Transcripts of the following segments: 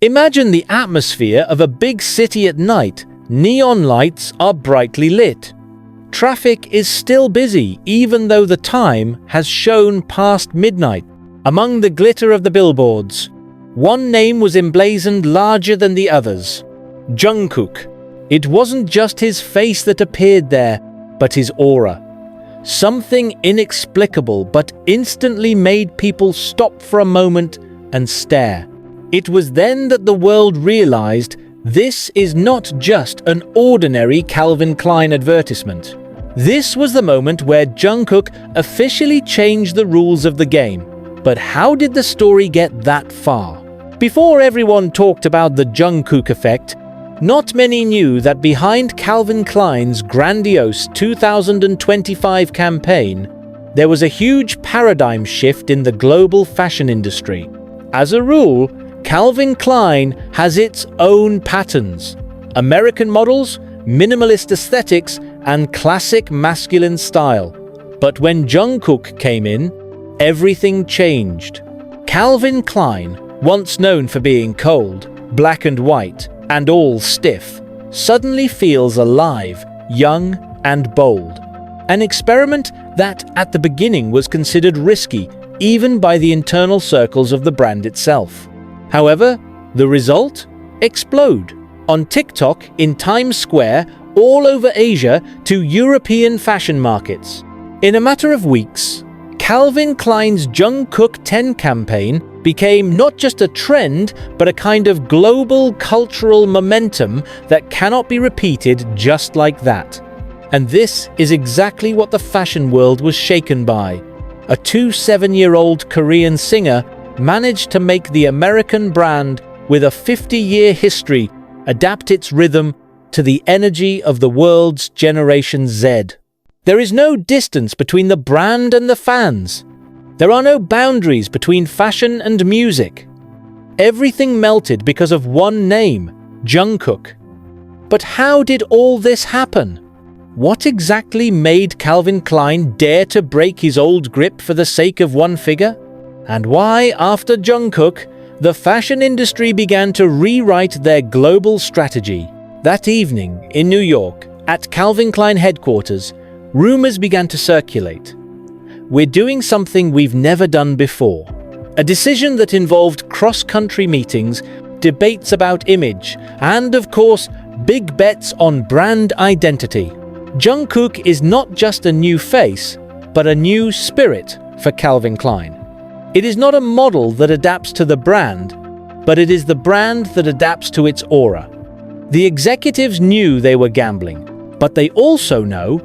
Imagine the atmosphere of a big city at night. Neon lights are brightly lit. Traffic is still busy even though the time has shown past midnight. Among the glitter of the billboards, one name was emblazoned larger than the others: Jungkook. It wasn't just his face that appeared there, but his aura. Something inexplicable but instantly made people stop for a moment and stare. It was then that the world realized this is not just an ordinary Calvin Klein advertisement. This was the moment where Jungkook officially changed the rules of the game. But how did the story get that far? Before everyone talked about the Jungkook effect, not many knew that behind Calvin Klein's grandiose 2025 campaign, there was a huge paradigm shift in the global fashion industry. As a rule, Calvin Klein has its own patterns: American models, minimalist aesthetics, and classic masculine style. But when Jungkook came in, everything changed. Calvin Klein, once known for being cold, black and white, and all stiff, suddenly feels alive, young, and bold. An experiment that at the beginning was considered risky, even by the internal circles of the brand itself. However, the result? Explode. On TikTok, in Times Square, all over Asia to European fashion markets. In a matter of weeks, Calvin Klein's Jungkook 10 campaign became not just a trend, but a kind of global cultural momentum that cannot be repeated just like that. And this is exactly what the fashion world was shaken by. A 27-year-old Korean singer managed to make the American brand with a 50-year history adapt its rhythm to the energy of the world's Generation Z. There is no distance between the brand and the fans. There are no boundaries between fashion and music. Everything melted because of one name, Jungkook. But how did all this happen? What exactly made Calvin Klein dare to break his old grip for the sake of one figure? And why, after Jungkook, the fashion industry began to rewrite their global strategy? That evening, in New York, at Calvin Klein headquarters, rumors began to circulate. We're doing something we've never done before. A decision that involved cross-country meetings, debates about image, and of course, big bets on brand identity. Jungkook is not just a new face, but a new spirit for Calvin Klein. It is not a model that adapts to the brand, but it is the brand that adapts to its aura. The executives knew they were gambling, but they also know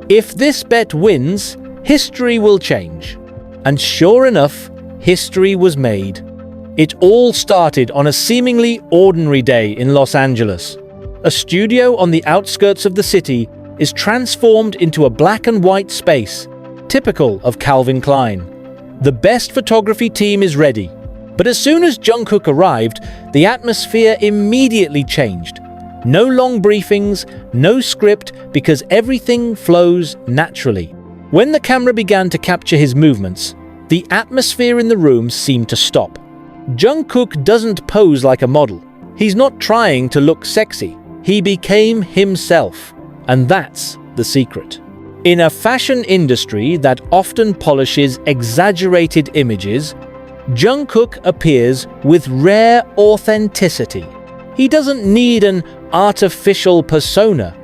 if this bet wins, history will change. And sure enough, history was made. It all started on a seemingly ordinary day in Los Angeles. A studio on the outskirts of the city is transformed into a black and white space, typical of Calvin Klein. The best photography team is ready. But as soon as Jungkook arrived, the atmosphere immediately changed. No long briefings, no script, because everything flows naturally. When the camera began to capture his movements, the atmosphere in the room seemed to stop. Jungkook doesn't pose like a model. He's not trying to look sexy. He became himself. And that's the secret. In a fashion industry that often polishes exaggerated images, Jungkook appears with rare authenticity. He doesn't need an artificial persona.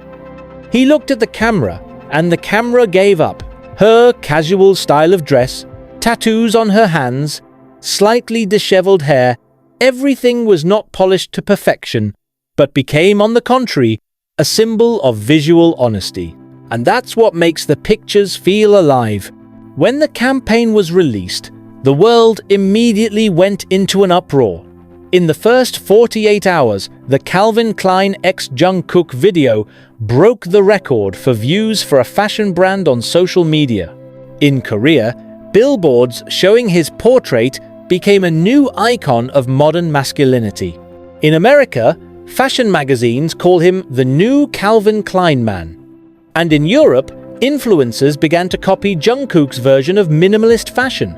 He looked at the camera, and the camera gave up. Her casual style of dress, tattoos on her hands, slightly disheveled hair, everything was not polished to perfection, but became, on the contrary, a symbol of visual honesty. And that's what makes the pictures feel alive. When the campaign was released, the world immediately went into an uproar. In the first 48 hours, the Calvin Klein x Jungkook video broke the record for views for a fashion brand on social media. In Korea, billboards showing his portrait became a new icon of modern masculinity. In America, fashion magazines call him the new Calvin Klein man. And in Europe, influencers began to copy Jungkook's version of minimalist fashion.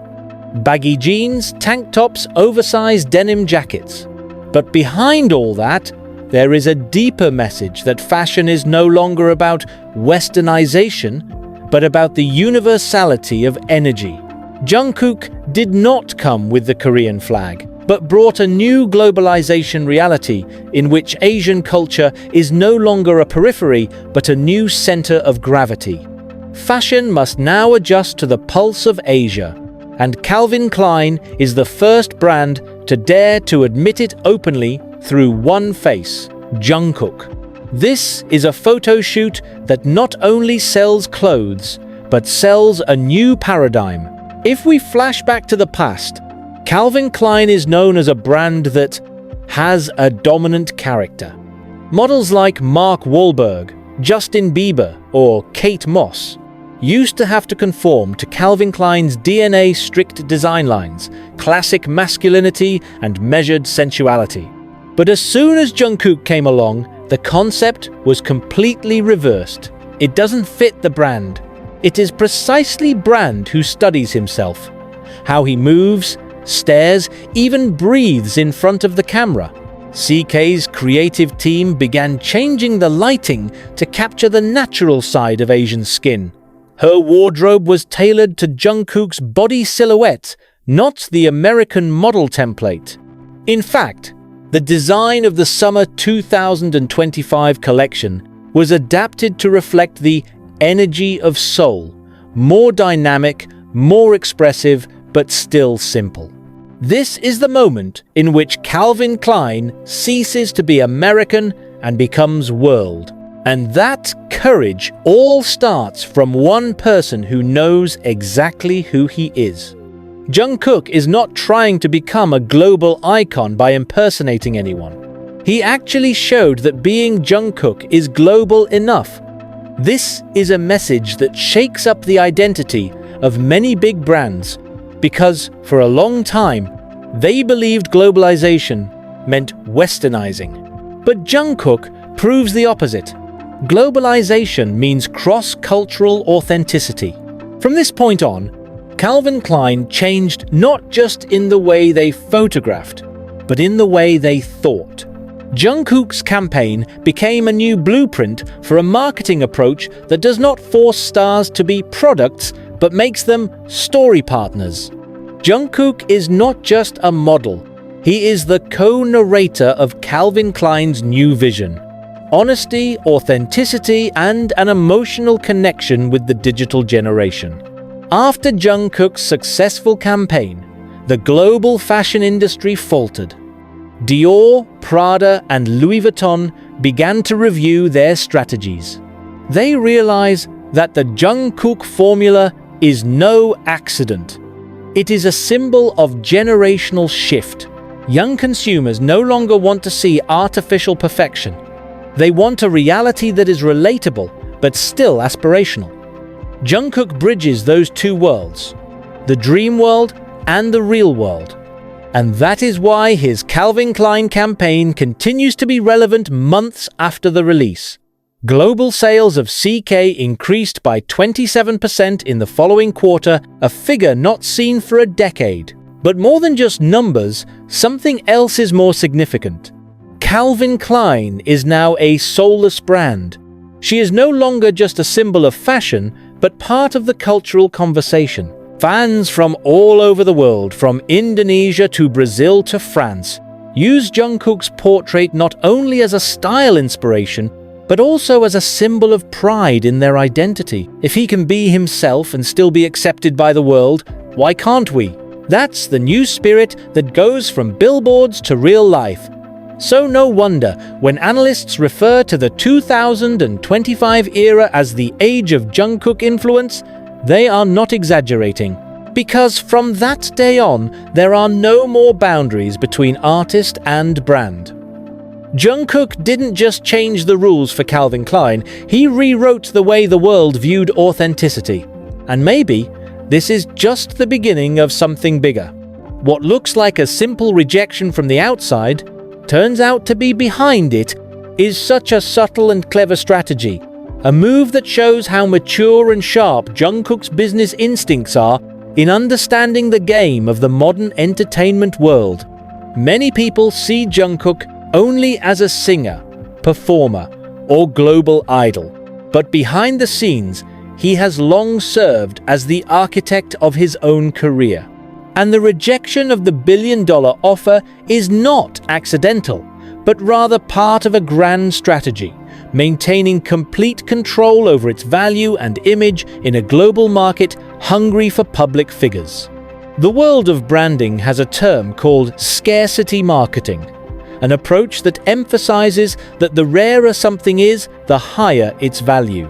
Baggy jeans, tank tops, oversized denim jackets. But behind all that, there is a deeper message that fashion is no longer about westernization, but about the universality of energy. Jungkook did not come with the Korean flag, but brought a new globalization reality in which Asian culture is no longer a periphery, but a new center of gravity. Fashion must now adjust to the pulse of Asia, and Calvin Klein is the first brand to dare to admit it openly through one face, Jungkook. This is a photo shoot that not only sells clothes, but sells a new paradigm. If we flash back to the past, Calvin Klein is known as a brand that has a dominant character. Models like Mark Wahlberg, Justin Bieber, or Kate Moss used to have to conform to Calvin Klein's DNA strict design lines, classic masculinity and measured sensuality. But as soon as Jungkook came along, the concept was completely reversed. It doesn't fit the brand. It is precisely brand who studies himself, how he moves, stares, even breathes in front of the camera. CK's creative team began changing the lighting to capture the natural side of Asian skin. Her wardrobe was tailored to Jungkook's body silhouette, not the American model template. In fact, the design of the Summer 2025 collection was adapted to reflect the energy of Seoul, more dynamic, more expressive, but still simple. This is the moment in which Calvin Klein ceases to be American and becomes world. And that courage all starts from one person who knows exactly who he is. Jungkook is not trying to become a global icon by impersonating anyone. He actually showed that being Jungkook is global enough. This is a message that shakes up the identity of many big brands, because for a long time, they believed globalization meant westernizing. But Jungkook proves the opposite. Globalization means cross-cultural authenticity. From this point on, Calvin Klein changed not just in the way they photographed, but in the way they thought. Jungkook's campaign became a new blueprint for a marketing approach that does not force stars to be products, but makes them story partners. Jungkook is not just a model, he is the co-narrator of Calvin Klein's new vision. Honesty, authenticity, and an emotional connection with the digital generation. After Jungkook's successful campaign, the global fashion industry faltered. Dior, Prada, and Louis Vuitton began to review their strategies. They realized that the Jungkook formula is no accident. It is a symbol of generational shift. Young consumers no longer want to see artificial perfection. They want a reality that is relatable, but still aspirational. Jungkook bridges those two worlds, the dream world and the real world. And that is why his Calvin Klein campaign continues to be relevant months after the release. Global sales of CK increased by 27% in the following quarter, a figure not seen for a decade. But more than just numbers, something else is more significant. Calvin Klein is now a soulless brand. She is no longer just a symbol of fashion, but part of the cultural conversation. Fans from all over the world, from Indonesia to Brazil to France, use Jungkook's portrait not only as a style inspiration, but also as a symbol of pride in their identity. If he can be himself and still be accepted by the world, why can't we? That's the new spirit that goes from billboards to real life. So no wonder when analysts refer to the 2025 era as the age of Jungkook influence, they are not exaggerating. Because from that day on, there are no more boundaries between artist and brand. Jungkook didn't just change the rules for Calvin Klein, he rewrote the way the world viewed authenticity. And maybe this is just the beginning of something bigger. What looks like a simple rejection from the outside turns out to be behind it is such a subtle and clever strategy. A move that shows how mature and sharp Jungkook's business instincts are in understanding the game of the modern entertainment world. Many people see Jungkook only as a singer, performer, or global idol. But behind the scenes, he has long served as the architect of his own career. And the rejection of the billion-dollar offer is not accidental, but rather part of a grand strategy, maintaining complete control over its value and image in a global market hungry for public figures. The world of branding has a term called scarcity marketing, an approach that emphasizes that the rarer something is, the higher its value.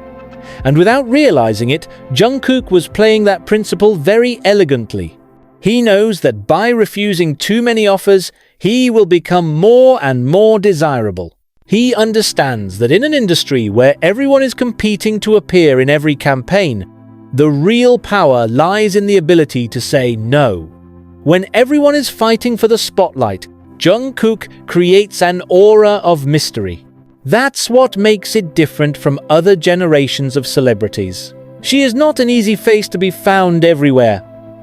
And without realizing it, Jungkook was playing that principle very elegantly. He knows that by refusing too many offers, he will become more and more desirable. He understands that in an industry where everyone is competing to appear in every campaign, the real power lies in the ability to say no. When everyone is fighting for the spotlight, Jungkook creates an aura of mystery. That's what makes it different from other generations of celebrities. She is not an easy face to be found everywhere.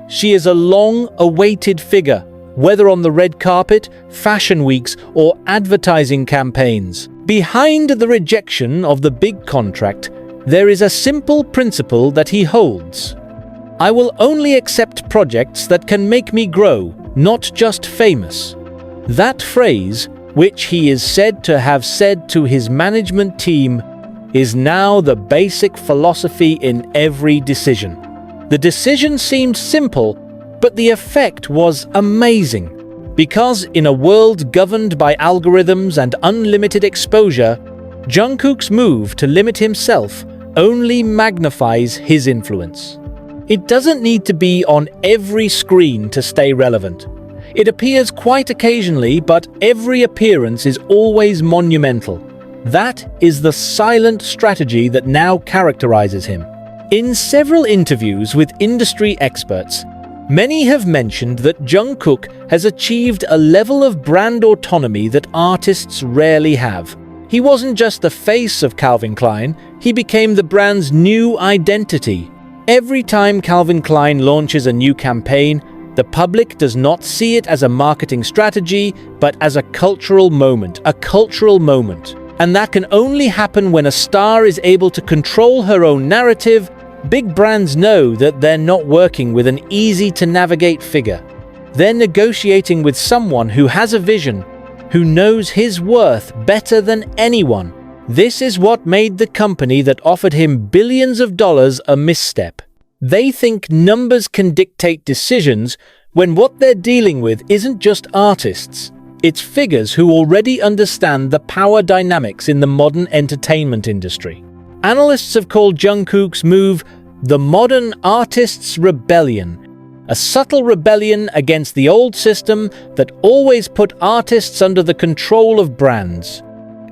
She is a long-awaited figure, whether on the red carpet, fashion weeks, or advertising campaigns. Behind the rejection of the big contract, there is a simple principle that he holds. I will only accept projects that can make me grow, not just famous. That phrase, which he is said to have said to his management team, is now the basic philosophy in every decision. The decision seemed simple, but the effect was amazing. Because in a world governed by algorithms and unlimited exposure, Jungkook's move to limit himself only magnifies his influence. It doesn't need to be on every screen to stay relevant. It appears quite occasionally, but every appearance is always monumental. That is the silent strategy that now characterizes him. In several interviews with industry experts, many have mentioned that Jungkook has achieved a level of brand autonomy that artists rarely have. He wasn't just the face of Calvin Klein, he became the brand's new identity. Every time Calvin Klein launches a new campaign, the public does not see it as a marketing strategy, but as a cultural moment. And that can only happen when a star is able to control her own narrative. Big brands know that they're not working with an easy-to-navigate figure. They're negotiating with someone who has a vision, who knows his worth better than anyone. This is what made the company that offered him billions of dollars a misstep. They think numbers can dictate decisions when what they're dealing with isn't just artists. It's figures who already understand the power dynamics in the modern entertainment industry. Analysts have called Jungkook's move the modern artist's rebellion, a subtle rebellion against the old system that always put artists under the control of brands.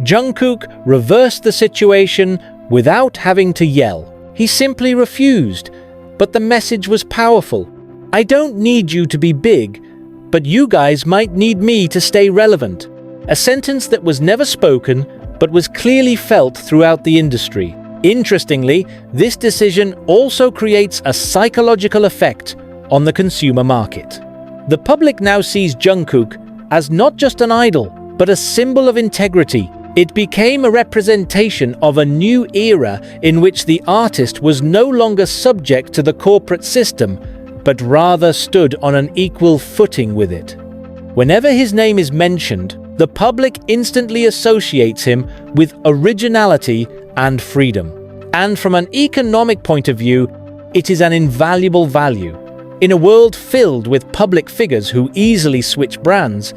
Jungkook reversed the situation without having to yell. He simply refused, but the message was powerful. I don't need you to be big, but you guys might need me to stay relevant. A sentence that was never spoken, but was clearly felt throughout the industry. Interestingly, this decision also creates a psychological effect on the consumer market. The public now sees Jungkook as not just an idol, but a symbol of integrity. It became a representation of a new era in which the artist was no longer subject to the corporate system, but rather stood on an equal footing with it. Whenever his name is mentioned, the public instantly associates him with originality and freedom. And from an economic point of view, it is an invaluable value. In a world filled with public figures who easily switch brands,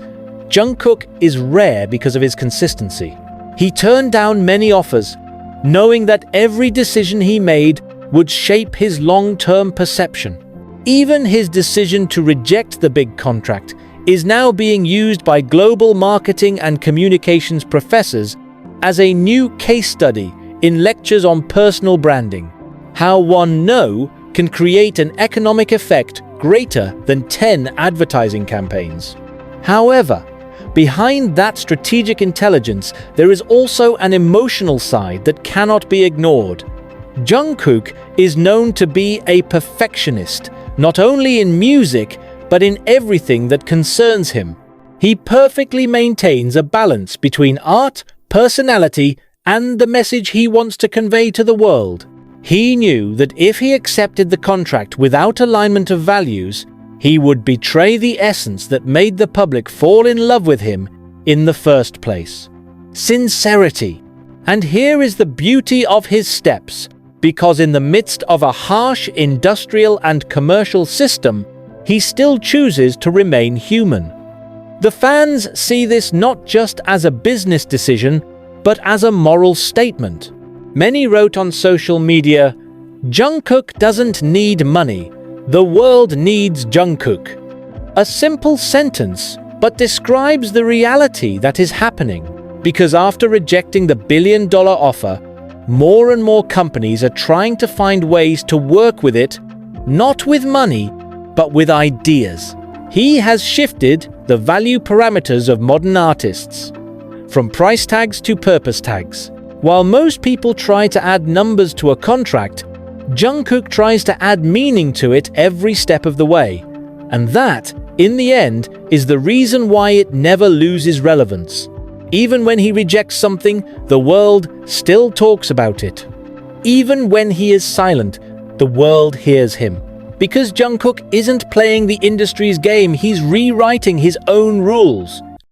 Jungkook is rare because of his consistency. He turned down many offers, knowing that every decision he made would shape his long-term perception. Even his decision to reject the big contract is now being used by global marketing and communications professors as a new case study in lectures on personal branding. How one no can create an economic effect greater than 10 advertising campaigns. However, behind that strategic intelligence, there is also an emotional side that cannot be ignored. Jungkook is known to be a perfectionist, not only in music, but in everything that concerns him. He perfectly maintains a balance between art, personality, and the message he wants to convey to the world. He knew that if he accepted the contract without alignment of values, he would betray the essence that made the public fall in love with him in the first place. Sincerity. And here is the beauty of his steps, because in the midst of a harsh industrial and commercial system, he still chooses to remain human. The fans see this not just as a business decision, but as a moral statement. Many wrote on social media, "Jungkook doesn't need money. The world needs Jungkook." A simple sentence, but describes the reality that is happening. Because after rejecting the billion-dollar offer, more and more companies are trying to find ways to work with it, not with money, but with ideas. He has shifted the value parameters of modern artists, from price tags to purpose tags. While most people try to add numbers to a contract, Jungkook tries to add meaning to it every step of the way. And that, in the end, is the reason why it never loses relevance. Even when he rejects something, the world still talks about it. Even when he is silent, the world hears him. Because Jungkook isn't playing the industry's game, he's rewriting his own rules.